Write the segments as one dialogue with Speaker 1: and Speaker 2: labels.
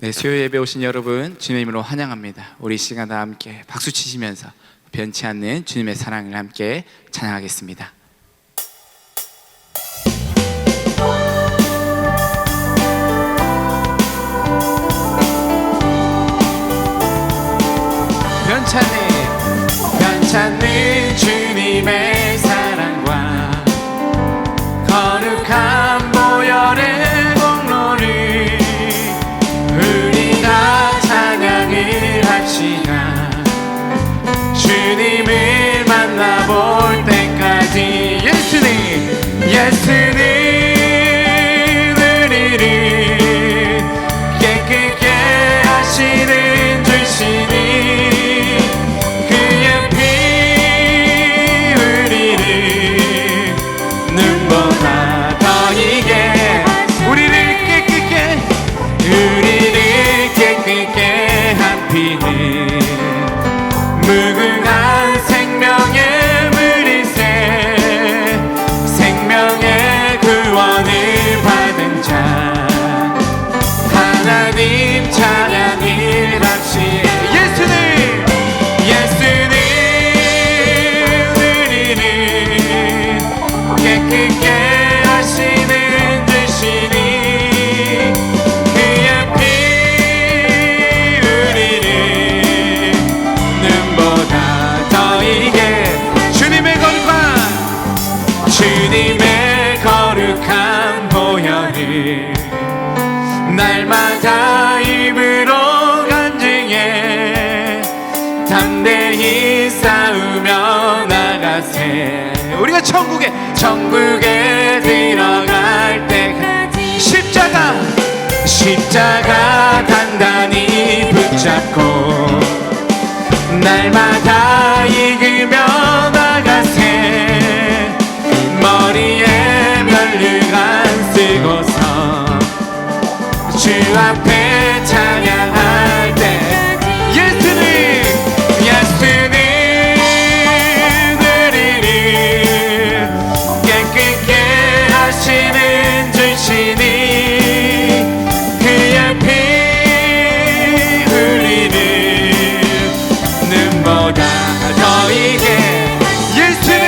Speaker 1: 네, 수요 예배 오신 여러분 주님의 이름으로 환영합니다. 우리 이 시간 다 함께 박수 치시면서 변치 않는 주님의 사랑을 함께 찬양하겠습니다. 변치 않는 주님의 사랑과 거룩한 보혈의 공로를 우리가 찬양을 합시다. 주님을 만나볼 때까지 예수는 우리를 깨끗게 하시는 주시니 그의 피 우리를 눈보다 더 이게 우리를 깨끗게 한 피는 무궁한 생명의 물이새 생명의 구원을 받은 자 하나님 찬양을 합시다. 예수는 우리를 깨끗게 하시는 주시니 그의 피 우리를 눈보다 더 이게 주님의 거룩한 보혈을 날마다 입으로 간증해 담대히 싸우며 나가세. 우리가 천국에 들어갈 때까지 십자가 단단히 붙잡고 날마다 읽으며 나가세. 머리에 면류관 쓰고서 주 앞에 찬양할 때 예수는 우리를 깨끗게 하시는 주시니 그의 피 우리를 눈보다 더 이게 예수는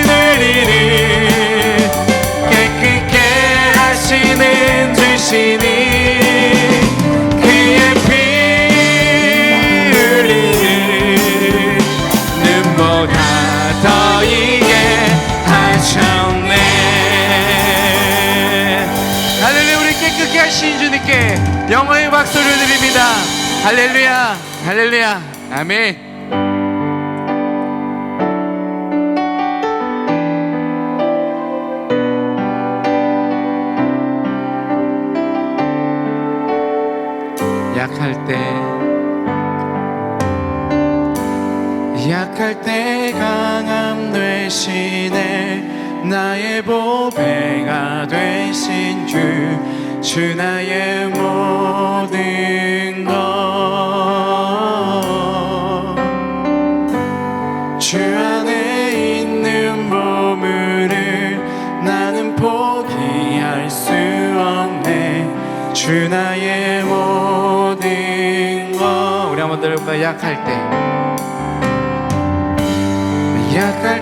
Speaker 1: 우리를 깨끗게 하시는 주시니 그의 피 우리를 눈보다 더 이게 하셨네. 할렐루야. 우리 깨끗게 하신 주님께 영광의 박수를 드립니다. 할렐루야 할렐루야 아멘. 약할 때 강함 되시네. 나의 보배가 되신 주 나의 모든 것. 주 안에 있는 보물을 나는 포기할 수 없네. 주 나의 모든 것. 우리 한번 들어볼까요? 약할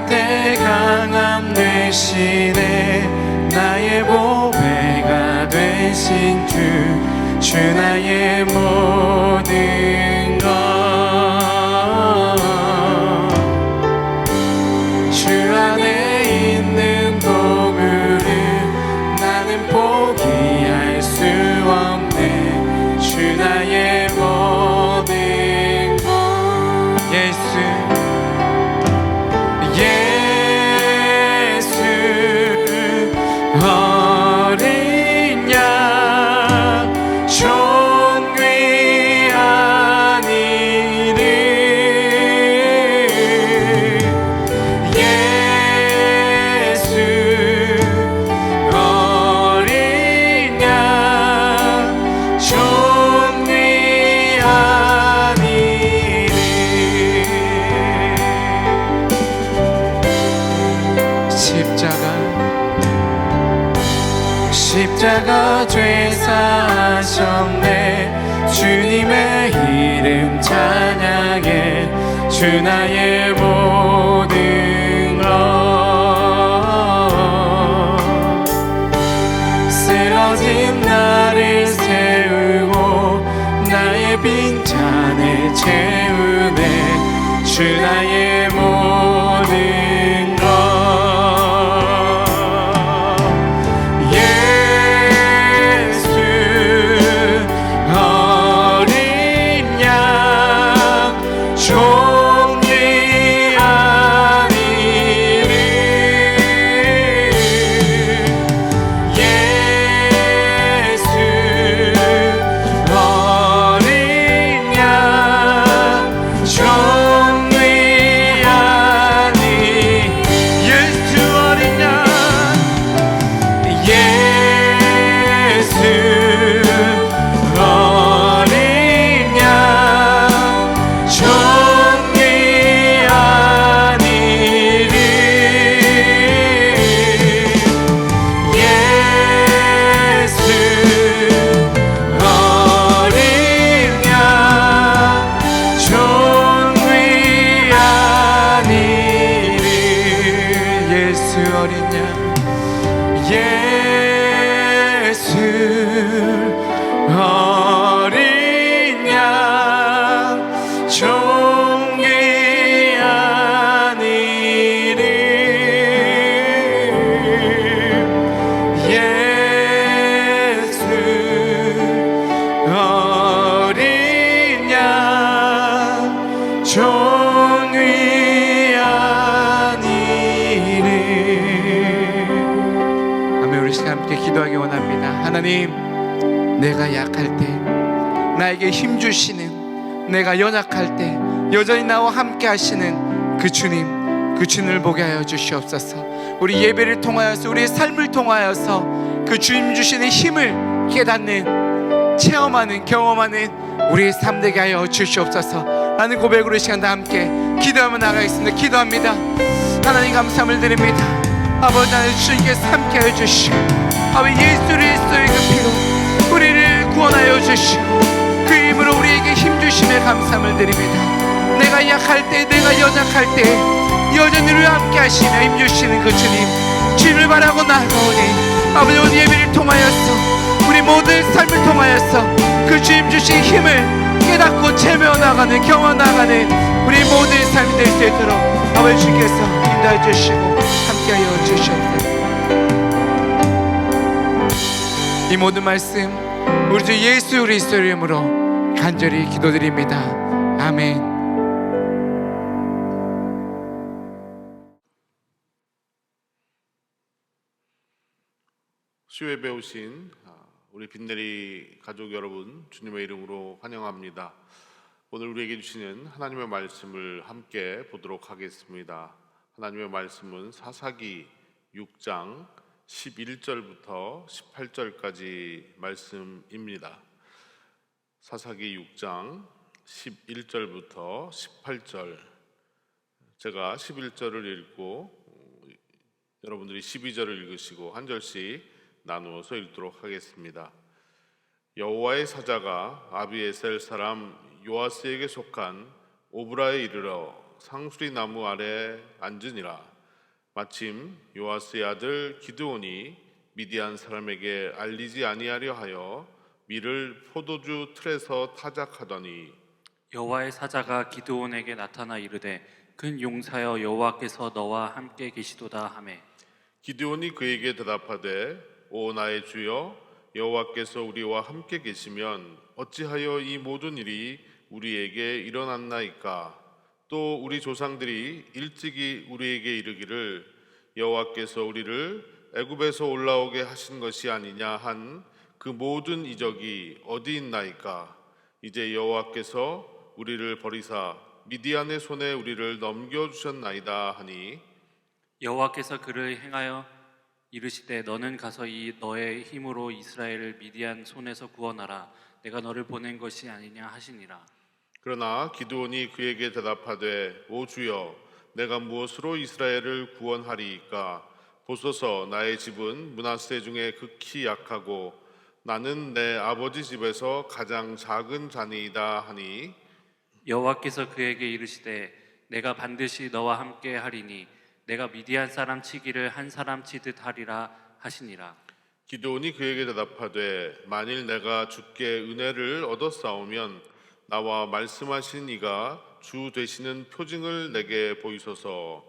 Speaker 1: 때 강함 되시네. 나의 보배가 되신 주 나의 모든 것. 주 안에 있는 보물을 나는 포기할 수 없네. 주 나의 모든 것. 어린 양 존귀한 이름 예수 어린 양 존귀한 이름 십자가 죄사하셨네. 주님의 이름 찬양해. 주 나의 모든 것. 쓰러진 나를 세우고 나의 빈잔을 채우네. 주 나의 모든 것. 기도하기 원합니다. 하나님, 내가 약할 때 나에게 힘 주시는, 내가 연약할 때 여전히 나와 함께 하시는 그 주님을 보게 하여 주시옵소서. 우리 예배를 통하여서, 우리의 삶을 통하여서 그 주님 주시는 힘을 깨닫는, 체험하는, 경험하는 우리의 삶 되게 하여 주시옵소서. 라는 고백으로 이 시간 다 함께 기도하며 나가겠습니다. 기도합니다. 하나님 감사함을 드립니다. 아버지 하나님, 주님께서 함께 하여 주시고 아버지 예수 그리스도의 그 피로 우리를 구원하여 주시고 그 힘으로 우리에게 힘 주심에 감사함을 드립니다. 내가 약할 때, 내가 연약할 때 여전히 우리와 함께 하시며 힘 주시는 그 주님을 바라고 나아가오니 아버지, 오늘 예배를 통하여서 우리 모든 삶을 통하여서 그 주님 주신 힘을 깨닫고 체며 나가는, 경험 나가는 우리 모든 삶이 될 수 있도록 아버지 주께서 인도해 주시고 함께하여 주시옵소서. 이 모든 말씀 우리 주 예수 그리스도의 이름으로 간절히 기도드립니다. 아멘.
Speaker 2: 수요예배 오신 우리 빈내리 가족 여러분, 주님의 이름으로 환영합니다. 오늘 우리에게 주시는 하나님의 말씀을 함께 보도록 하겠습니다. 하나님의 말씀은 사사기 6장 11절부터 18절까지 말씀입니다. 사사기 6장 11절부터 18절, 제가 11절을 읽고 여러분들이 12절을 읽으시고 한 절씩 나누어서 읽도록 하겠습니다. 여호와의 사자가 아비에셀 사람 요아스에게 속한 오브라에 이르러 상수리 나무 아래 앉으니라. 마침 요아스의 아들 기드온이 미디안 사람에게 알리지 아니하려 하여 밀을 포도주 틀에서 타작하더니
Speaker 3: 여호와의 사자가 기드온에게 나타나 이르되 근 용사여 여호와께서 너와 함께 계시도다 하매
Speaker 2: 기드온이 그에게 대답하되 오 나의 주여, 여호와께서 우리와 함께 계시면 어찌하여 이 모든 일이 우리에게 일어났나이까? 또 우리 조상들이 일찍이 우리에게 이르기를 여호와께서 우리를 애굽에서 올라오게 하신 것이 아니냐 한 그 모든 이적이 어디 있나이까? 이제 여호와께서 우리를 버리사 미디안의 손에 우리를 넘겨주셨나이다 하니
Speaker 3: 여호와께서 그를 행하여 이르시되 너는 가서 이 너의 힘으로 이스라엘을 미디안 손에서 구원하라. 내가 너를 보낸 것이 아니냐 하시니라.
Speaker 2: 그러나 기드온이 그에게 대답하되 오 주여, 내가 무엇으로 이스라엘을 구원하리이까? 보소서 나의 집은 므낫세 중에 극히 약하고 나는 내 아버지 집에서 가장 작은 자니이다 하니
Speaker 3: 여호와께서 그에게 이르시되 내가 반드시 너와 함께 하리니 내가 미디안 사람 치기를 한 사람 치듯 하리라 하시니라.
Speaker 2: 기드온이 그에게 대답하되 만일 내가 주께 은혜를 얻었사오면 나와 말씀하신 이가 주 되시는 표징을 내게 보이소서.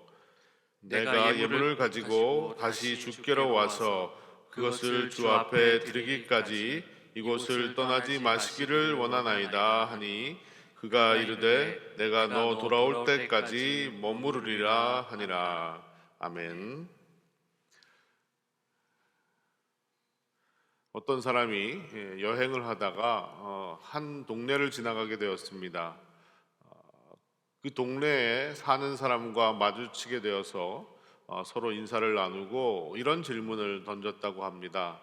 Speaker 2: 내가 예물을 가지고 다시 주께로 와서 그것을 주 앞에 드리기까지 이곳을 떠나지 마시기를 원하나이다 하니 그가 이르되 내가 너 돌아올 때까지 머무르리라 하니라. 아멘. 어떤 사람이 여행을 하다가 한 동네를 지나가게 되었습니다. 그 동네에 사는 사람과 마주치게 되어서 서로 인사를 나누고 이런 질문을 던졌다고 합니다.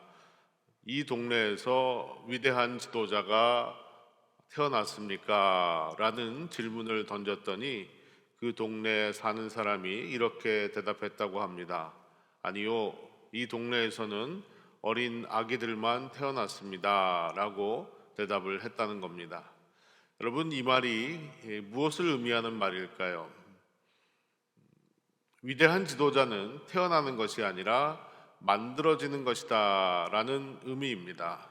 Speaker 2: 이 동네에서 위대한 지도자가 태어났습니까? 라는 질문을 던졌더니 그 동네에 사는 사람이 이렇게 대답했다고 합니다. 아니요, 이 동네에서는 어린 아기들만 태어났습니다. 라고 대답을 했다는 겁니다. 여러분, 이 말이 무엇을 의미하는 말일까요? 위대한 지도자는 태어나는 것이 아니라 만들어지는 것이다 라는 의미입니다.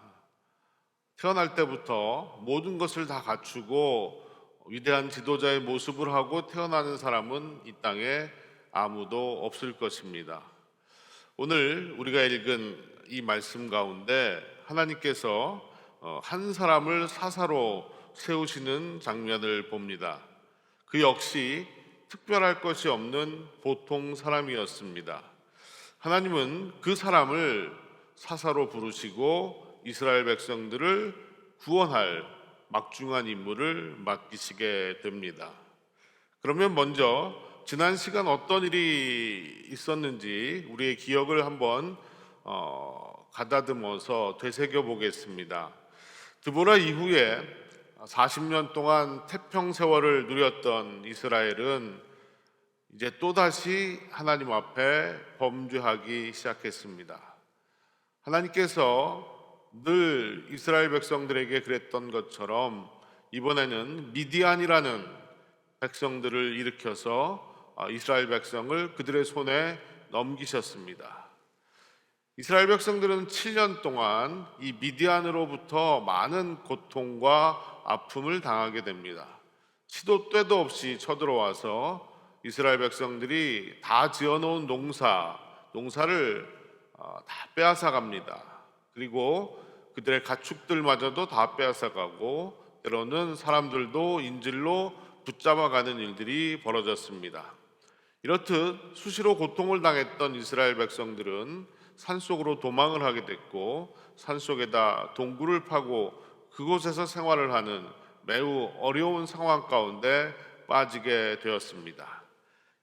Speaker 2: 태어날 때부터 모든 것을 다 갖추고 위대한 지도자의 모습을 하고 태어나는 사람은 이 땅에 아무도 없을 것입니다. 오늘 우리가 읽은 이 말씀 가운데 하나님께서 한 사람을 사사로 세우시는 장면을 봅니다. 그 역시 특별할 것이 없는 보통 사람이었습니다. 하나님은 그 사람을 사사로 부르시고 이스라엘 백성들을 구원할 막중한 임무를 맡기시게 됩니다. 그러면 먼저 지난 시간 어떤 일이 있었는지 우리의 기억을 한번 가다듬어서 되새겨 보겠습니다. 드보라 이후에 40년 동안 태평 세월을 누렸던 이스라엘은 이제 또다시 하나님 앞에 범죄하기 시작했습니다. 하나님께서 늘 이스라엘 백성들에게 그랬던 것처럼 이번에는 미디안이라는 백성들을 일으켜서 이스라엘 백성을 그들의 손에 넘기셨습니다. 이스라엘 백성들은 7년 동안 이 미디안으로부터 많은 고통과 아픔을 당하게 됩니다. 시도 때도 없이 쳐들어와서 이스라엘 백성들이 다 지어놓은 농사를 다 빼앗아갑니다. 그리고 그들의 가축들마저도 다 빼앗아가고 때로는 사람들도 인질로 붙잡아가는 일들이 벌어졌습니다. 이렇듯 수시로 고통을 당했던 이스라엘 백성들은 산속으로 도망을 하게 됐고 산속에다 동굴을 파고 그곳에서 생활을 하는 매우 어려운 상황 가운데 빠지게 되었습니다.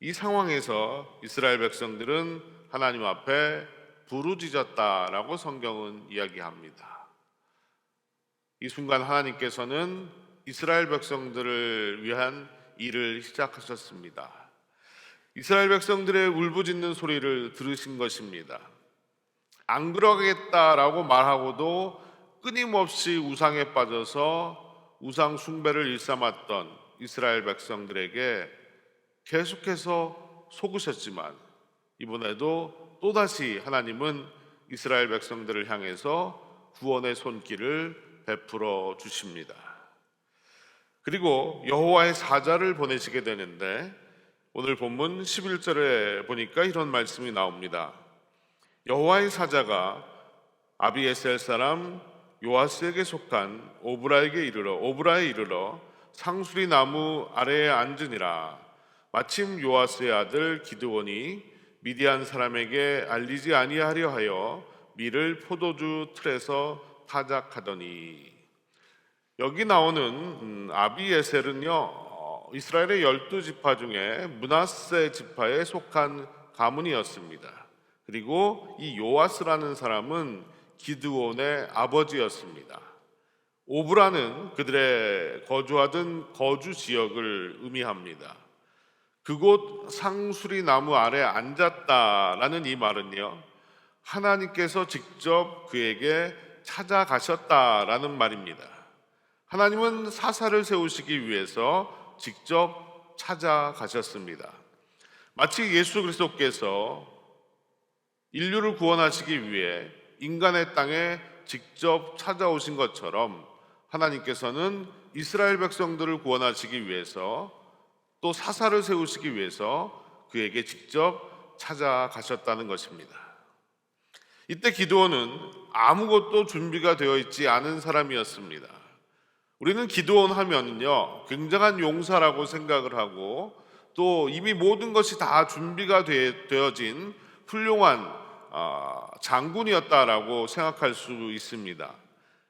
Speaker 2: 이 상황에서 이스라엘 백성들은 하나님 앞에 부르짖었다라고 성경은 이야기합니다. 이 순간 하나님께서는 이스라엘 백성들을 위한 일을 시작하셨습니다. 이스라엘 백성들의 울부짖는 소리를 들으신 것입니다. 안 그러겠다라고 말하고도 끊임없이 우상에 빠져서 우상 숭배를 일삼았던 이스라엘 백성들에게 계속해서 속으셨지만 이번에도 또다시 하나님은 이스라엘 백성들을 향해서 구원의 손길을 베풀어 주십니다. 그리고 여호와의 사자를 보내시게 되는데 오늘 본문 11절에 보니까 이런 말씀이 나옵니다. 여호와의 사자가 아비에셀 사람 요아스에게 속한 오브라에 이르러 상수리 나무 아래에 앉으니라. 마침 요아스의 아들 기드온이 미디안 사람에게 알리지 아니하려 하여 밀을 포도주 틀에서 타작하더니. 여기 나오는 아비에셀은요 이스라엘의 12지파 중에 므낫세 지파에 속한 가문이었습니다. 그리고 이 요아스라는 사람은 기드온의 아버지였습니다. 오브라는 그들의 거주하던 거주 지역을 의미합니다. 그곳 상수리 나무 아래 앉았다라는 이 말은요, 하나님께서 직접 그에게 찾아가셨다라는 말입니다. 하나님은 사사를 세우시기 위해서 직접 찾아가셨습니다. 마치 예수 그리스도께서 인류를 구원하시기 위해 인간의 땅에 직접 찾아오신 것처럼 하나님께서는 이스라엘 백성들을 구원하시기 위해서 또 사사를 세우시기 위해서 그에게 직접 찾아가셨다는 것입니다. 이때 기드온은 아무것도 준비가 되어 있지 않은 사람이었습니다. 우리는 기드온 하면요, 굉장한 용사라고 생각을 하고 또 이미 모든 것이 다 준비가 되어진 훌륭한 장군이었다라고 생각할 수 있습니다.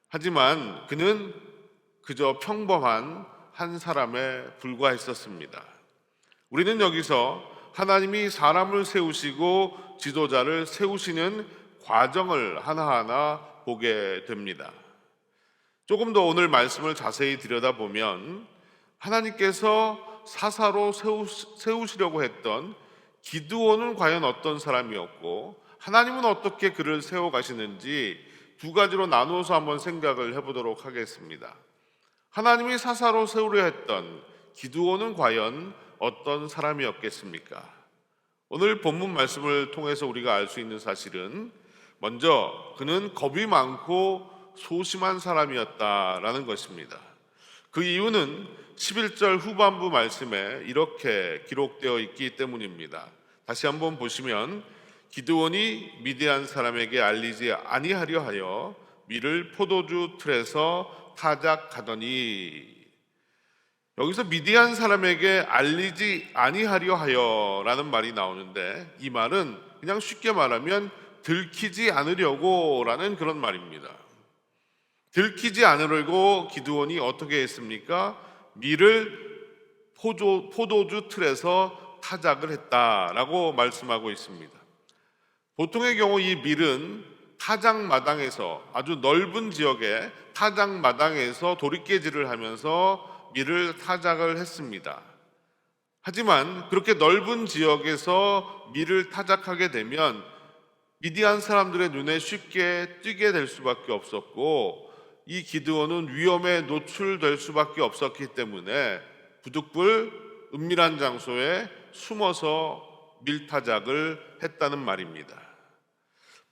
Speaker 2: 하지만 그는 그저 평범한 한 사람에 불과했었습니다. 우리는 여기서 하나님이 사람을 세우시고 지도자를 세우시는 과정을 하나하나 보게 됩니다. 조금 더 오늘 말씀을 자세히 들여다보면 하나님께서 사사로 세우시려고 했던 기드온은 과연 어떤 사람이었고 하나님은 어떻게 그를 세워가시는지 두 가지로 나누어서 한번 생각을 해보도록 하겠습니다. 하나님이 사사로 세우려 했던 기드온은 과연 어떤 사람이었겠습니까? 오늘 본문 말씀을 통해서 우리가 알 수 있는 사실은 먼저 그는 겁이 많고 소심한 사람이었다라는 것입니다. 그 이유는 11절 후반부 말씀에 이렇게 기록되어 있기 때문입니다. 다시 한번 보시면 기드온이 미디안 사람에게 알리지 아니하려 하여 밀을 포도주 틀에서 타작하더니, 여기서 미디안 사람에게 알리지 아니하려 하여 라는 말이 나오는데 이 말은 그냥 쉽게 말하면 들키지 않으려고 라는 그런 말입니다. 들키지 않으려고 기드온이 어떻게 했습니까? 밀을 포도주 틀에서 타작을 했다라고 말씀하고 있습니다. 보통의 경우 이 밀은 타작마당에서, 아주 넓은 지역의 타작마당에서 도리깨질을 하면서 밀을 타작을 했습니다. 하지만 그렇게 넓은 지역에서 밀을 타작하게 되면 미디안 사람들의 눈에 쉽게 띄게 될 수밖에 없었고 이 기드온은 위험에 노출될 수밖에 없었기 때문에 부득불 은밀한 장소에 숨어서 밀타작을 했다는 말입니다.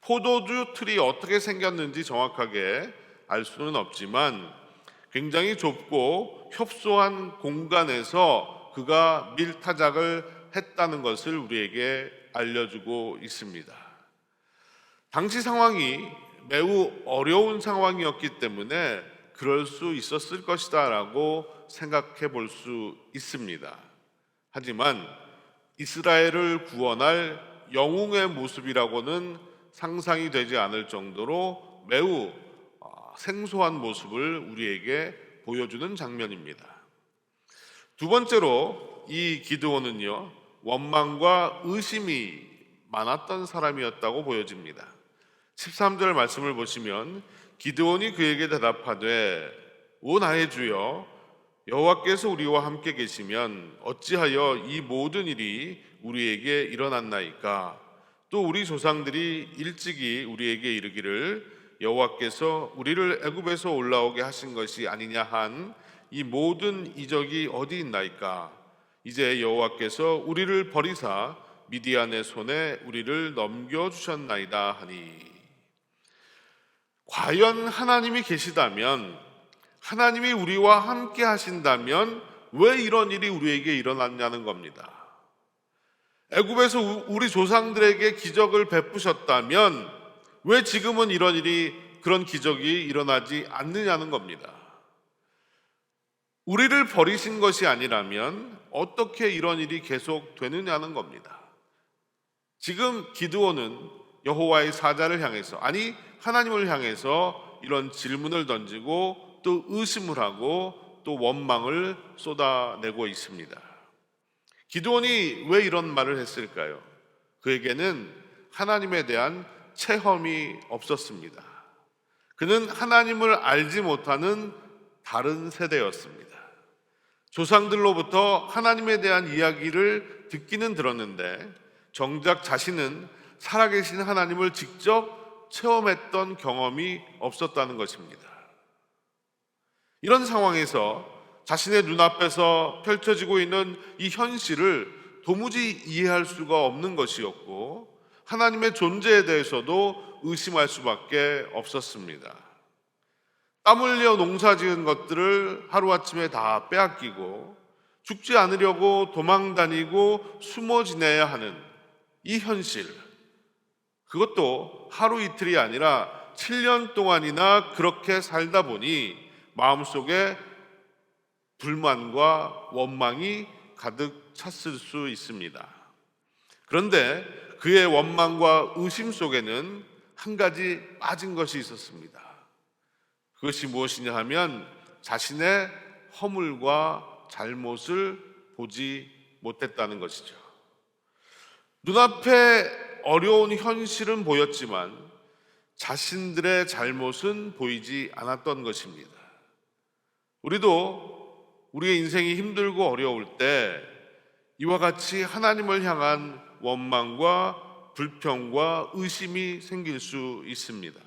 Speaker 2: 포도주 틀이 어떻게 생겼는지 정확하게 알 수는 없지만 굉장히 좁고 협소한 공간에서 그가 밀타작을 했다는 것을 우리에게 알려주고 있습니다. 당시 상황이 매우 어려운 상황이었기 때문에 그럴 수 있었을 것이다 라고 생각해 볼 수 있습니다. 하지만 이스라엘을 구원할 영웅의 모습이라고는 상상이 되지 않을 정도로 매우 생소한 모습을 우리에게 보여주는 장면입니다. 두 번째로 이 기드온은요, 원망과 의심이 많았던 사람이었다고 보여집니다. 13절 말씀을 보시면 기드온이 그에게 대답하되 오 나의 주여 여호와께서 우리와 함께 계시면 어찌하여 이 모든 일이 우리에게 일어났나이까? 또 우리 조상들이 일찍이 우리에게 이르기를 여호와께서 우리를 애굽에서 올라오게 하신 것이 아니냐 한 이 모든 이적이 어디 있나이까? 이제 여호와께서 우리를 버리사 미디안의 손에 우리를 넘겨주셨나이다 하니, 과연 하나님이 계시다면, 하나님이 우리와 함께 하신다면 왜 이런 일이 우리에게 일어났냐는 겁니다. 애굽에서 우리 조상들에게 기적을 베푸셨다면 왜 지금은 그런 기적이 일어나지 않느냐는 겁니다. 우리를 버리신 것이 아니라면 어떻게 이런 일이 계속 되느냐는 겁니다. 지금 기드온은 여호와의 사자를 향해서, 아니 하나님을 향해서 이런 질문을 던지고 또 의심을 하고 또 원망을 쏟아내고 있습니다. 기드온이 왜 이런 말을 했을까요? 그에게는 하나님에 대한 체험이 없었습니다. 그는 하나님을 알지 못하는 다른 세대였습니다. 조상들로부터 하나님에 대한 이야기를 듣기는 들었는데 정작 자신은 살아계신 하나님을 직접 체험했던 경험이 없었다는 것입니다. 이런 상황에서 자신의 눈앞에서 펼쳐지고 있는 이 현실을 도무지 이해할 수가 없는 것이었고 하나님의 존재에 대해서도 의심할 수밖에 없었습니다. 땀 흘려 농사 지은 것들을 하루아침에 다 빼앗기고 죽지 않으려고 도망 다니고 숨어 지내야 하는 이 현실, 그것도 하루 이틀이 아니라 7년 동안이나 그렇게 살다 보니 마음속에 불만과 원망이 가득 찼을 수 있습니다. 그런데 그의 원망과 의심 속에는 한 가지 빠진 것이 있었습니다. 그것이 무엇이냐 하면 자신의 허물과 잘못을 보지 못했다는 것이죠. 눈앞에 어려운 현실은 보였지만 자신들의 잘못은 보이지 않았던 것입니다. 우리도 우리의 인생이 힘들고 어려울 때 이와 같이 하나님을 향한 원망과 불평과 의심이 생길 수 있습니다.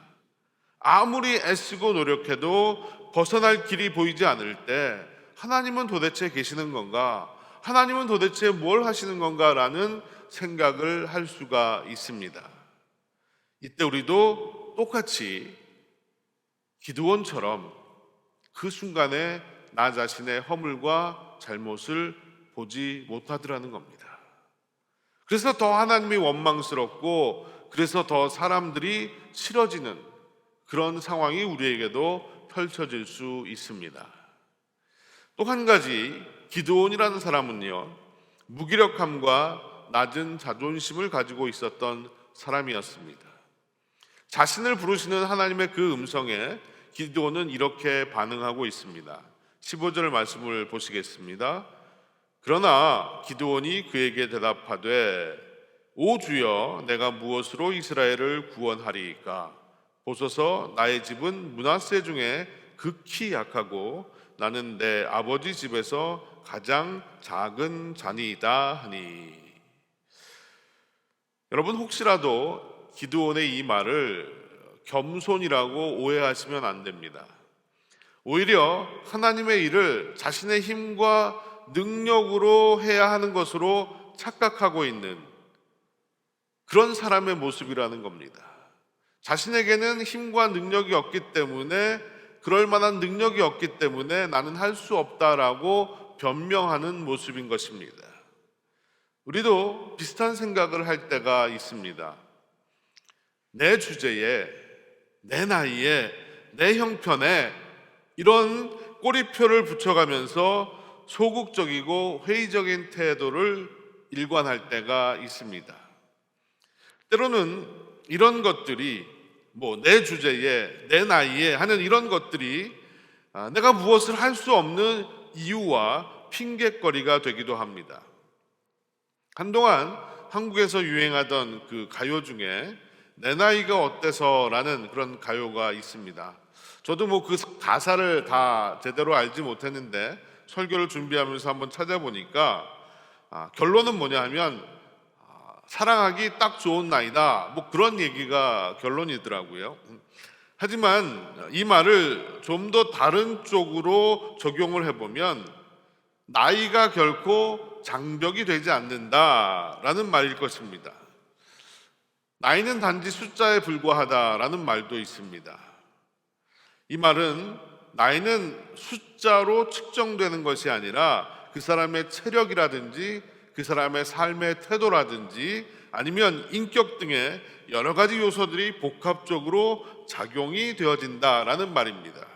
Speaker 2: 아무리 애쓰고 노력해도 벗어날 길이 보이지 않을 때 하나님은 도대체 계시는 건가? 하나님은 도대체 뭘 하시는 건가? 라는 생각을 할 수가 있습니다. 이때 우리도 똑같이 기드온처럼 그 순간에 나 자신의 허물과 잘못을 보지 못하더라는 겁니다. 그래서 더 하나님이 원망스럽고 그래서 더 사람들이 싫어지는 그런 상황이 우리에게도 펼쳐질 수 있습니다. 또 한 가지, 기드온이라는 사람은요, 무기력함과 낮은 자존심을 가지고 있었던 사람이었습니다. 자신을 부르시는 하나님의 그 음성에 기드온은 이렇게 반응하고 있습니다. 15절 말씀을 보시겠습니다. 그러나 기드온이 그에게 대답하되 오 주여, 내가 무엇으로 이스라엘을 구원하리이까? 보소서, 나의 집은 므낫세 중에 극히 약하고 나는 내 아버지 집에서 가장 작은 자니이다 하니. 여러분, 혹시라도 기드온의 이 말을 겸손이라고 오해하시면 안 됩니다. 오히려 하나님의 일을 자신의 힘과 능력으로 해야 하는 것으로 착각하고 있는 그런 사람의 모습이라는 겁니다. 자신에게는 힘과 능력이 없기 때문에, 그럴 만한 능력이 없기 때문에 나는 할 수 없다라고 변명하는 모습인 것입니다. 우리도 비슷한 생각을 할 때가 있습니다. 내 주제에, 내 나이에, 내 형편에 이런 꼬리표를 붙여가면서 소극적이고 회의적인 태도를 일관할 때가 있습니다. 때로는 이런 것들이 내 주제에, 내 나이에 하는 이런 것들이 내가 무엇을 할 수 없는 이유와 핑계거리가 되기도 합니다. 한동안 한국에서 유행하던 그 가요 중에 내 나이가 어때서라는 그런 가요가 있습니다. 저도 그 가사를 다 제대로 알지 못했는데 설교를 준비하면서 한번 찾아보니까 결론은 뭐냐 하면 사랑하기 딱 좋은 나이다, 그런 얘기가 결론이더라고요. 하지만 이 말을 좀 더 다른 쪽으로 적용을 해보면 나이가 결코 장벽이 되지 않는다라는 말일 것입니다. 나이는 단지 숫자에 불과하다라는 말도 있습니다. 이 말은 나이는 숫자로 측정되는 것이 아니라 그 사람의 체력이라든지 그 사람의 삶의 태도라든지 아니면 인격 등의 여러 가지 요소들이 복합적으로 작용이 되어진다라는 말입니다.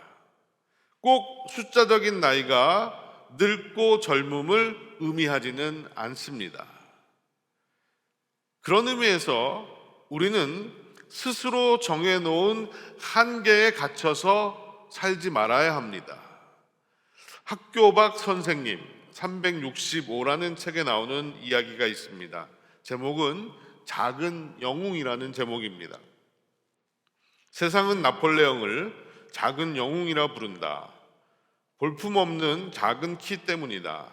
Speaker 2: 꼭 숫자적인 나이가 늙고 젊음을 의미하지는 않습니다. 그런 의미에서 우리는 스스로 정해놓은 한계에 갇혀서 살지 말아야 합니다. 학교박 선생님 365라는 책에 나오는 이야기가 있습니다. 제목은 작은 영웅이라는 제목입니다. 세상은 나폴레옹을 작은 영웅이라 부른다. 볼품없는 작은 키 때문이다.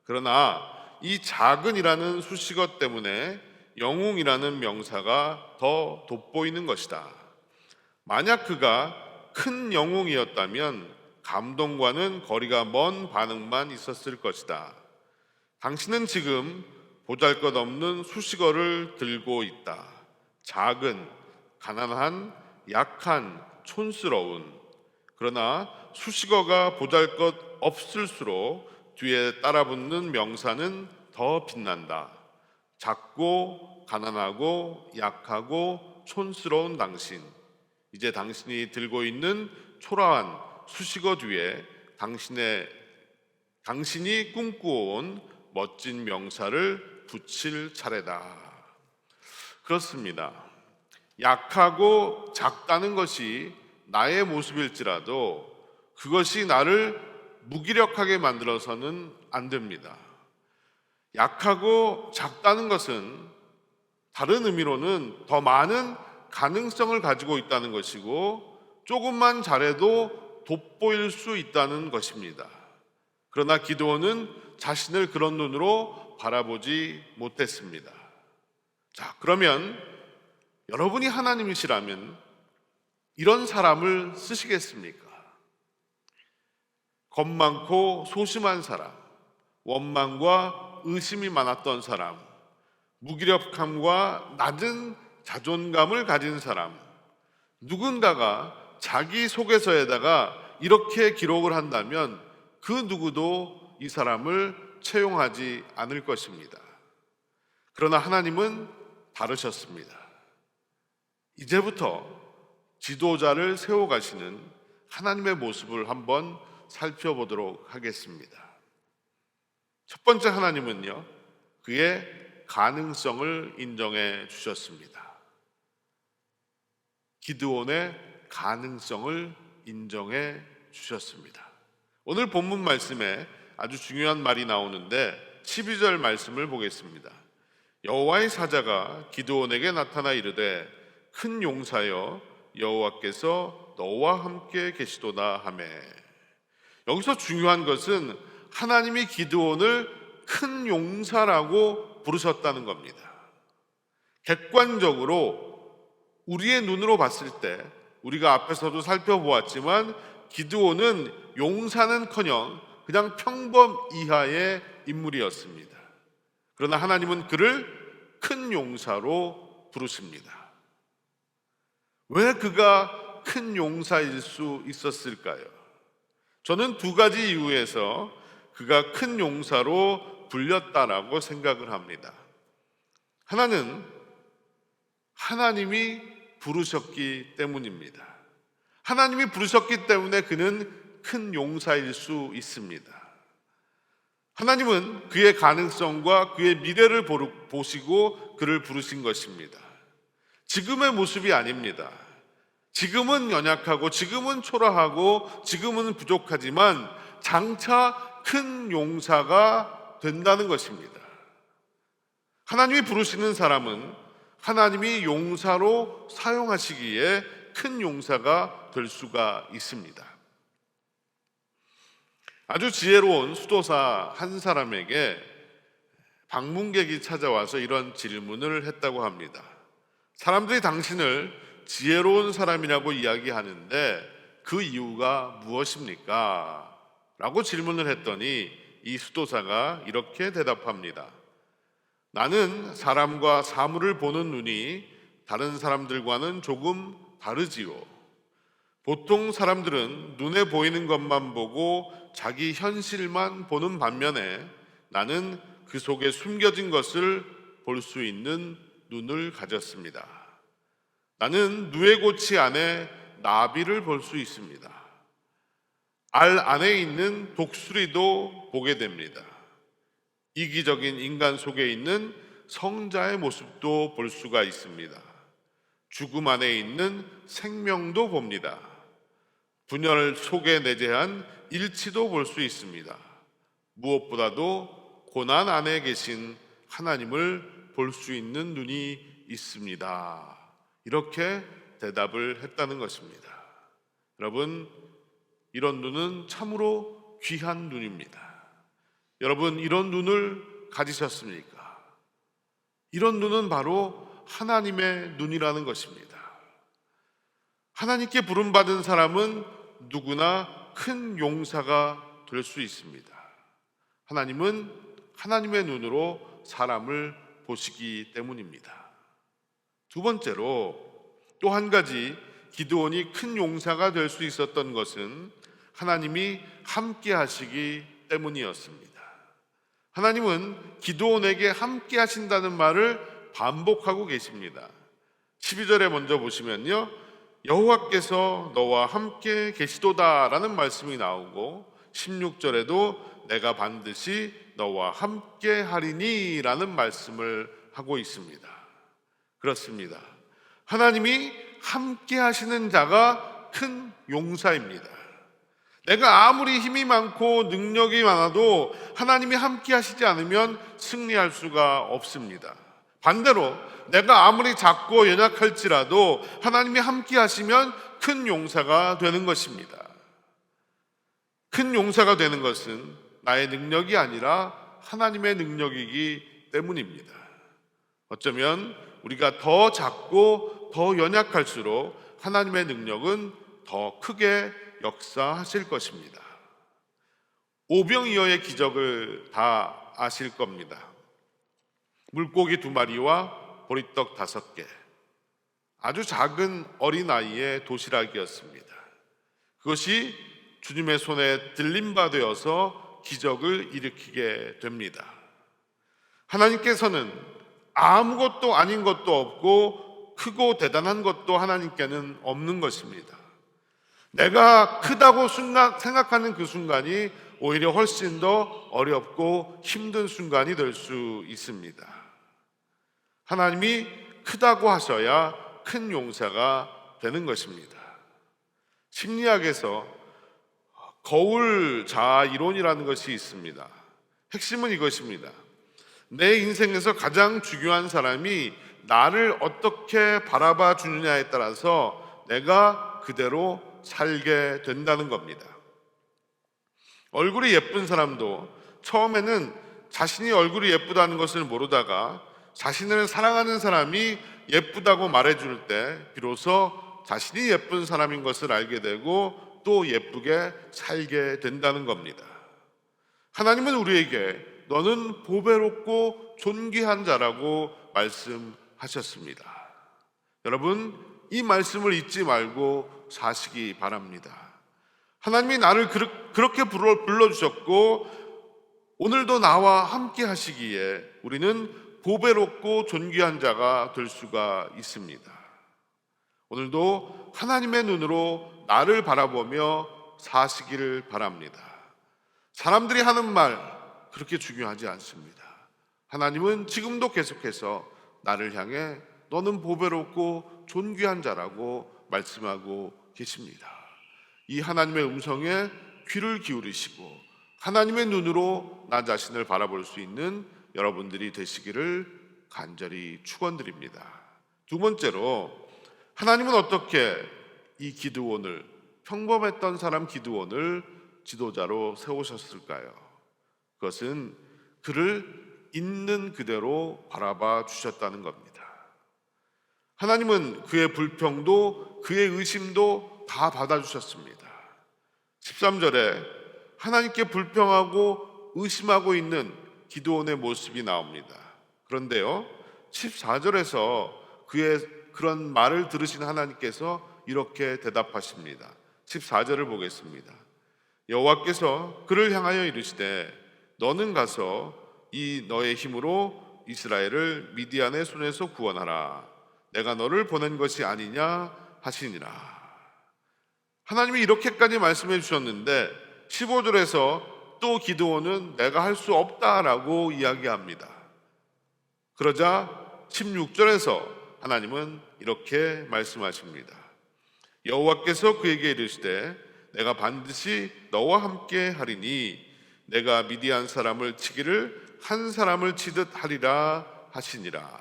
Speaker 2: 그러나 이 작은이라는 수식어 때문에 영웅이라는 명사가 더 돋보이는 것이다. 만약 그가 큰 영웅이었다면 감동과는 거리가 먼 반응만 있었을 것이다. 당신은 지금 보잘것없는 수식어를 들고 있다. 작은, 가난한, 약한, 촌스러운. 그러나 수식어가 보잘것없을수록 뒤에 따라붙는 명사는 더 빛난다. 작고 가난하고 약하고 촌스러운 당신. 이제 당신이 들고 있는 초라한 수식어 뒤에 당신이 꿈꾸어온 멋진 명사를 붙일 차례다. 그렇습니다. 약하고 작다는 것이 나의 모습일지라도 그것이 나를 무기력하게 만들어서는 안 됩니다. 약하고 작다는 것은 다른 의미로는 더 많은 가능성을 가지고 있다는 것이고 조금만 잘해도 돋보일 수 있다는 것입니다. 그러나 기드온은 자신을 그런 눈으로 바라보지 못했습니다. 자, 그러면 여러분이 하나님이시라면 이런 사람을 쓰시겠습니까? 겁 많고 소심한 사람, 원망과 의심이 많았던 사람, 무기력함과 낮은 자존감을 가진 사람, 누군가가 자기 소개서에다가 이렇게 기록을 한다면 그 누구도 이 사람을 채용하지 않을 것입니다. 그러나 하나님은 다르셨습니다. 이제부터 지도자를 세워가시는 하나님의 모습을 한번 살펴보도록 하겠습니다. 첫 번째 하나님은요, 그의 가능성을 인정해 주셨습니다. 기드온의 가능성을 인정해 주셨습니다. 오늘 본문 말씀에 아주 중요한 말이 나오는데 12절 말씀을 보겠습니다. 여호와의 사자가 기드온에게 나타나 이르되 큰 용사여 여호와께서 너와 함께 계시도다 하매. 여기서 중요한 것은 하나님이 기드온을 큰 용사라고 부르셨다는 겁니다. 객관적으로 우리의 눈으로 봤을 때 우리가 앞에서도 살펴보았지만 기드온은 용사는커녕 그냥 평범 이하의 인물이었습니다. 그러나 하나님은 그를 큰 용사로 부르십니다. 왜 그가 큰 용사일 수 있었을까요? 저는 두 가지 이유에서 그가 큰 용사로 불렸다라고 생각을 합니다. 하나는 하나님이 부르셨기 때문입니다. 하나님이 부르셨기 때문에 그는 큰 용사일 수 있습니다. 하나님은 그의 가능성과 그의 미래를 보시고 그를 부르신 것입니다. 지금의 모습이 아닙니다. 지금은 연약하고 지금은 초라하고 지금은 부족하지만 장차 큰 용사가 된다는 것입니다. 하나님이 부르시는 사람은 하나님이 용사로 사용하시기에 큰 용사가 될 수가 있습니다. 아주 지혜로운 수도사 한 사람에게 방문객이 찾아와서 이런 질문을 했다고 합니다. 사람들이 당신을 지혜로운 사람이라고 이야기하는데 그 이유가 무엇입니까? 라고 질문을 했더니 이 수도사가 이렇게 대답합니다. 나는 사람과 사물을 보는 눈이 다른 사람들과는 조금 다르지요. 보통 사람들은 눈에 보이는 것만 보고 자기 현실만 보는 반면에 나는 그 속에 숨겨진 것을 볼 수 있는 눈을 가졌습니다. 나는 누에고치 안에 나비를 볼 수 있습니다. 알 안에 있는 독수리도 보게 됩니다. 이기적인 인간 속에 있는 성자의 모습도 볼 수가 있습니다. 죽음 안에 있는 생명도 봅니다. 분열 속에 내재한 일치도 볼 수 있습니다. 무엇보다도 고난 안에 계신 하나님을 볼 수 있는 눈이 있습니다. 이렇게 대답을 했다는 것입니다. 여러분, 이런 눈은 참으로 귀한 눈입니다. 여러분, 이런 눈을 가지셨습니까? 이런 눈은 바로 하나님의 눈이라는 것입니다. 하나님께 부름받은 사람은 누구나 큰 용사가 될 수 있습니다. 하나님은 하나님의 눈으로 사람을 보시기 때문입니다. 두 번째로 또 한 가지 기드온이 큰 용사가 될 수 있었던 것은 하나님이 함께 하시기 때문이었습니다. 하나님은 기드온에게 함께 하신다는 말을 반복하고 계십니다. 12절에 먼저 보시면요, 여호와께서 너와 함께 계시도다 라는 말씀이 나오고 16절에도 내가 반드시 너와 함께 하리니 라는 말씀을 하고 있습니다. 그렇습니다. 하나님이 함께 하시는 자가 큰 용사입니다. 내가 아무리 힘이 많고 능력이 많아도 하나님이 함께 하시지 않으면 승리할 수가 없습니다. 반대로 내가 아무리 작고 연약할지라도 하나님이 함께 하시면 큰 용사가 되는 것입니다. 큰 용사가 되는 것은 나의 능력이 아니라 하나님의 능력이기 때문입니다. 어쩌면 우리가 더 작고 더 연약할수록 하나님의 능력은 더 크게 역사하실 것입니다. 오병이어의 기적을 다 아실 겁니다. 물고기 2마리와 보리떡 5개, 아주 작은 어린아이의 도시락이었습니다. 그것이 주님의 손에 들림바 되어서 기적을 일으키게 됩니다. 하나님께서는 아무것도 아닌 것도 없고 크고 대단한 것도 하나님께는 없는 것입니다. 내가 크다고 생각하는 그 순간이 오히려 훨씬 더 어렵고 힘든 순간이 될 수 있습니다. 하나님이 크다고 하셔야 큰 용사가 되는 것입니다. 심리학에서 거울 자아 이론이라는 것이 있습니다. 핵심은 이것입니다. 내 인생에서 가장 중요한 사람이 나를 어떻게 바라봐 주느냐에 따라서 내가 그대로 살게 된다는 겁니다. 얼굴이 예쁜 사람도 처음에는 자신이 얼굴이 예쁘다는 것을 모르다가 자신을 사랑하는 사람이 예쁘다고 말해줄 때 비로소 자신이 예쁜 사람인 것을 알게 되고 또 예쁘게 살게 된다는 겁니다. 하나님은 우리에게 너는 보배롭고 존귀한 자라고 말씀하셨습니다. 여러분, 이 말씀을 잊지 말고 사시기 바랍니다. 하나님이 나를 그렇게 불러주셨고 오늘도 나와 함께 하시기에 우리는 보배롭고 존귀한 자가 될 수가 있습니다. 오늘도 하나님의 눈으로 나를 바라보며 사시기를 바랍니다. 사람들이 하는 말 그렇게 중요하지 않습니다. 하나님은 지금도 계속해서 나를 향해 너는 보배롭고 존귀한 자라고 말씀하고 계십니다. 이 하나님의 음성에 귀를 기울이시고 하나님의 눈으로 나 자신을 바라볼 수 있는 여러분들이 되시기를 간절히 축원드립니다. 두 번째로, 하나님은 어떻게 이 기드온을, 평범했던 사람 기드온을 지도자로 세우셨을까요? 그것은 그를 있는 그대로 바라봐 주셨다는 겁니다. 하나님은 그의 불평도 그의 의심도 다 받아주셨습니다. 13절에 하나님께 불평하고 의심하고 있는 기드온의 모습이 나옵니다. 그런데요, 14절에서 그의 그런 말을 들으신 하나님께서 이렇게 대답하십니다. 14절을 보겠습니다. 여호와께서 그를 향하여 이르시되 너는 가서 이 너의 힘으로 이스라엘을 미디안의 손에서 구원하라. 내가 너를 보낸 것이 아니냐 하시니라. 하나님이 이렇게까지 말씀해 주셨는데 15절에서 또 기드온은 내가 할 수 없다라고 이야기합니다. 그러자 16절에서 하나님은 이렇게 말씀하십니다. 여호와께서 그에게 이르시되 내가 반드시 너와 함께 하리니 내가 미디안 사람을 치기를 한 사람을 치듯 하리라 하시니라.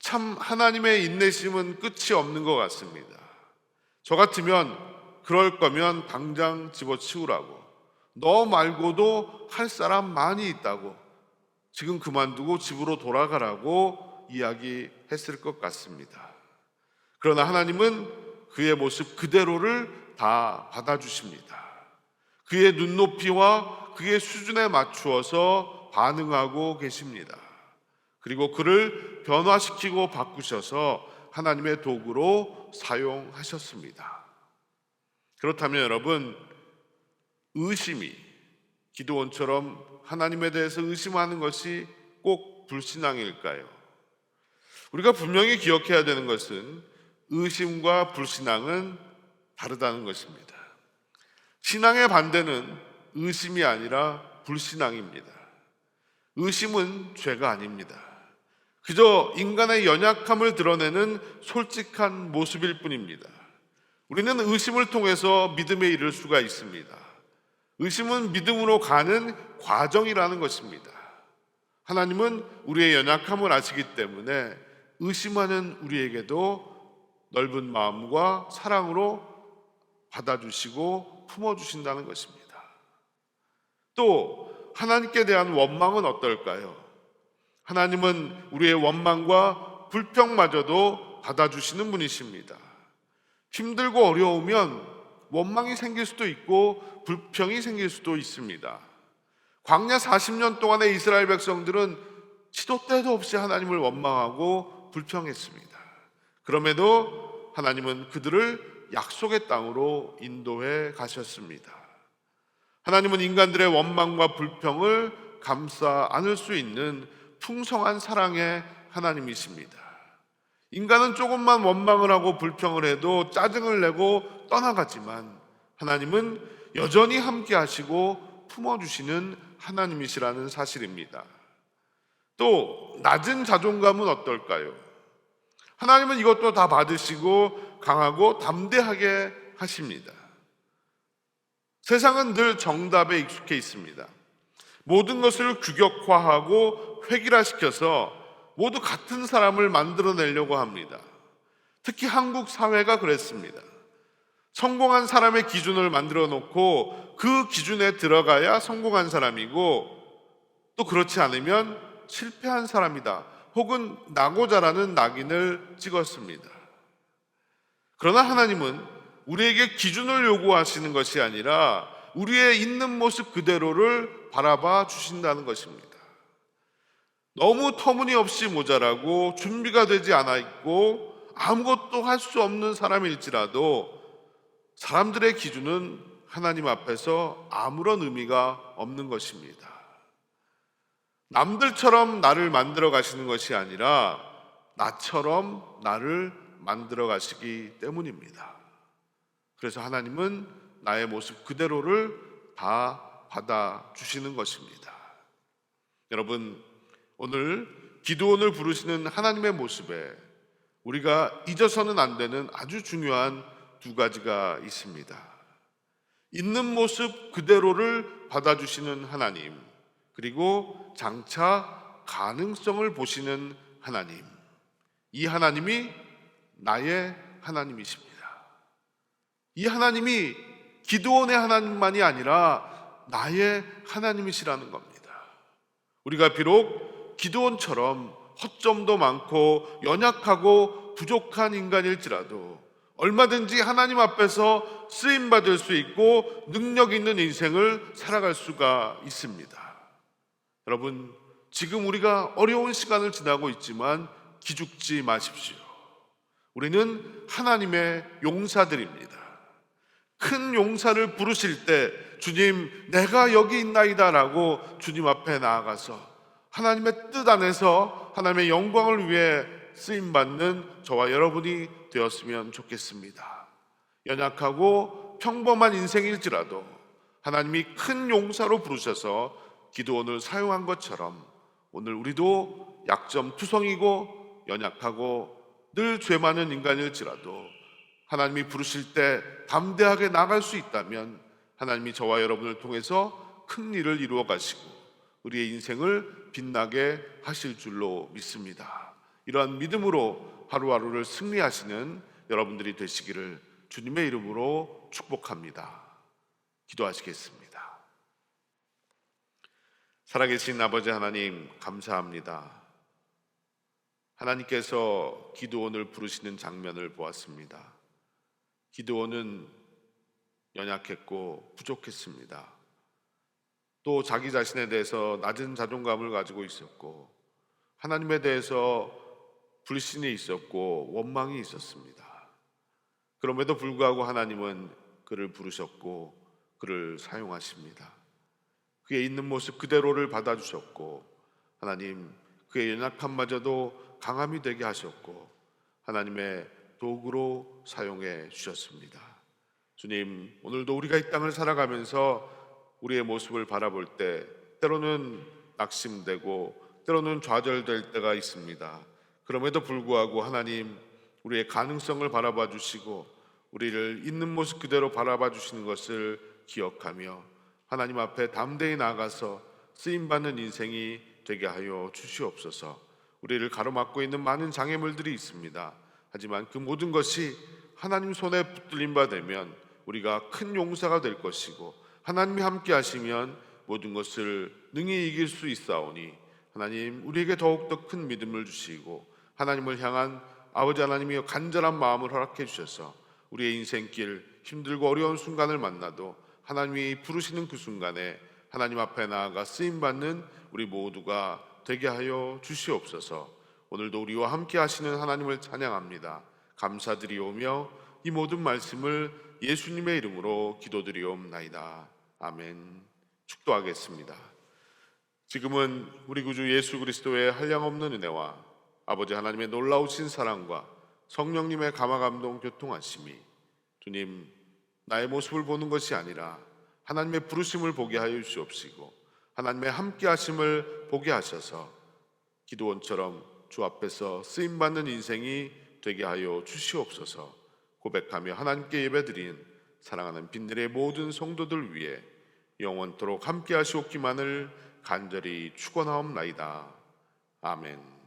Speaker 2: 참 하나님의 인내심은 끝이 없는 것 같습니다. 저 같으면 그럴 거면 당장 집어치우라고, 너 말고도 할 사람 많이 있다고, 지금 그만두고 집으로 돌아가라고 이야기했을 것 같습니다. 그러나 하나님은 그의 모습 그대로를 다 받아주십니다. 그의 눈높이와 그의 수준에 맞추어서 반응하고 계십니다. 그리고 그를 변화시키고 바꾸셔서 하나님의 도구로 사용하셨습니다. 그렇다면 여러분, 의심이 기드온처럼 하나님에 대해서 의심하는 것이 꼭 불신앙일까요? 우리가 분명히 기억해야 되는 것은 의심과 불신앙은 다르다는 것입니다. 신앙의 반대는 의심이 아니라 불신앙입니다. 의심은 죄가 아닙니다. 그저 인간의 연약함을 드러내는 솔직한 모습일 뿐입니다. 우리는 의심을 통해서 믿음에 이를 수가 있습니다. 의심은 믿음으로 가는 과정이라는 것입니다. 하나님은 우리의 연약함을 아시기 때문에 의심하는 우리에게도 넓은 마음과 사랑으로 받아주시고 품어주신다는 것입니다. 또 하나님께 대한 원망은 어떨까요? 하나님은 우리의 원망과 불평마저도 받아주시는 분이십니다. 힘들고 어려우면 원망이 생길 수도 있고 불평이 생길 수도 있습니다. 광야 40년 동안의 이스라엘 백성들은 시도 때도 없이 하나님을 원망하고 불평했습니다. 그럼에도 하나님은 그들을 약속의 땅으로 인도해 가셨습니다. 하나님은 인간들의 원망과 불평을 감싸 안을 수 있는 풍성한 사랑의 하나님이십니다. 인간은 조금만 원망을 하고 불평을 해도 짜증을 내고 떠나가지만 하나님은 여전히 함께 하시고 품어주시는 하나님이시라는 사실입니다. 또 낮은 자존감은 어떨까요? 하나님은 이것도 다 받으시고 강하고 담대하게 하십니다. 세상은 늘 정답에 익숙해 있습니다. 모든 것을 규격화하고 획일화시켜서 모두 같은 사람을 만들어내려고 합니다. 특히 한국 사회가 그랬습니다. 성공한 사람의 기준을 만들어 놓고 그 기준에 들어가야 성공한 사람이고, 또 그렇지 않으면 실패한 사람이다, 혹은 나고자라는 낙인을 찍었습니다. 그러나 하나님은 우리에게 기준을 요구하시는 것이 아니라 우리의 있는 모습 그대로를 바라봐 주신다는 것입니다. 너무 터무니없이 모자라고 준비가 되지 않아 있고 아무것도 할 수 없는 사람일지라도 사람들의 기준은 하나님 앞에서 아무런 의미가 없는 것입니다. 남들처럼 나를 만들어 가시는 것이 아니라 나처럼 나를 만들어 가시기 때문입니다. 그래서 하나님은 나의 모습 그대로를 다 받아주시는 것입니다. 여러분, 오늘 기드온을 부르시는 하나님의 모습에 우리가 잊어서는 안 되는 아주 중요한 두 가지가 있습니다. 있는 모습 그대로를 받아주시는 하나님, 그리고 장차 가능성을 보시는 하나님. 이 하나님이 나의 하나님이십니다. 이 하나님이 기드온의 하나님만이 아니라 나의 하나님이시라는 겁니다. 우리가 비록 기드온처럼 허점도 많고 연약하고 부족한 인간일지라도 얼마든지 하나님 앞에서 쓰임받을 수 있고 능력 있는 인생을 살아갈 수가 있습니다. 여러분, 지금 우리가 어려운 시간을 지나고 있지만 기죽지 마십시오. 우리는 하나님의 용사들입니다. 큰 용사를 부르실 때 주님, 내가 여기 있나이다 라고 주님 앞에 나아가서 하나님의 뜻 안에서 하나님의 영광을 위해 쓰임받는 저와 여러분이 되었으면 좋겠습니다. 연약하고 평범한 인생일지라도 하나님이 큰 용사로 부르셔서 기드온을 사용한 것처럼 오늘 우리도 약점투성이고 연약하고 늘 죄 많은 인간일지라도 하나님이 부르실 때 담대하게 나갈 수 있다면 하나님이 저와 여러분을 통해서 큰 일을 이루어 가시고 우리의 인생을 빛나게 하실 줄로 믿습니다. 이러한 믿음으로 하루하루를 승리하시는 여러분들이 되시기를 주님의 이름으로 축복합니다. 기도하시겠습니다. 살아계신 아버지 하나님, 감사합니다. 하나님께서 기드온을 부르시는 장면을 보았습니다. 기드온은 연약했고 부족했습니다. 또 자기 자신에 대해서 낮은 자존감을 가지고 있었고, 하나님에 대해서 불신이 있었고 원망이 있었습니다. 그럼에도 불구하고 하나님은 그를 부르셨고 그를 사용하십니다. 그의 있는 모습 그대로를 받아주셨고, 하나님 그의 연약함마저도 강함이 되게 하셨고 하나님의 도구로 사용해 주셨습니다. 주님, 오늘도 우리가 이 땅을 살아가면서 우리의 모습을 바라볼 때 때로는 낙심되고 때로는 좌절될 때가 있습니다. 그럼에도 불구하고 하나님, 우리의 가능성을 바라봐 주시고 우리를 있는 모습 그대로 바라봐 주시는 것을 기억하며 하나님 앞에 담대히 나아가서 쓰임받는 인생이 되게 하여 주시옵소서. 우리를 가로막고 있는 많은 장애물들이 있습니다. 하지만 그 모든 것이 하나님 손에 붙들린 바 되면 우리가 큰 용사가 될 것이고, 하나님이 함께 하시면 모든 것을 능히 이길 수 있사오니 하나님, 우리에게 더욱더 큰 믿음을 주시고 하나님을 향한 아버지 하나님이여 간절한 마음을 허락해 주셔서 우리의 인생길 힘들고 어려운 순간을 만나도 하나님이 부르시는 그 순간에 하나님 앞에 나아가 쓰임받는 우리 모두가 되게 하여 주시옵소서. 오늘도 우리와 함께 하시는 하나님을 찬양합니다. 감사드리오며 이 모든 말씀을 예수님의 이름으로 기도드리옵나이다. 아멘. 축도하겠습니다. 지금은 우리 구주 예수 그리스도의 한량없는 은혜와 아버지 하나님의 놀라우신 사랑과 성령님의 감화감동 교통하심이, 주님, 나의 모습을 보는 것이 아니라 하나님의 부르심을 보게 하여 주시옵시고 하나님의 함께 하심을 보게 하셔서 기드온처럼 주 앞에서 쓰임받는 인생이 되게 하여 주시옵소서. 고백하며 하나님께 예배드린 사랑하는 빈들의 모든 성도들 위해 영원토록 함께 하시옵기만을 간절히 축원하옵나이다. 아멘.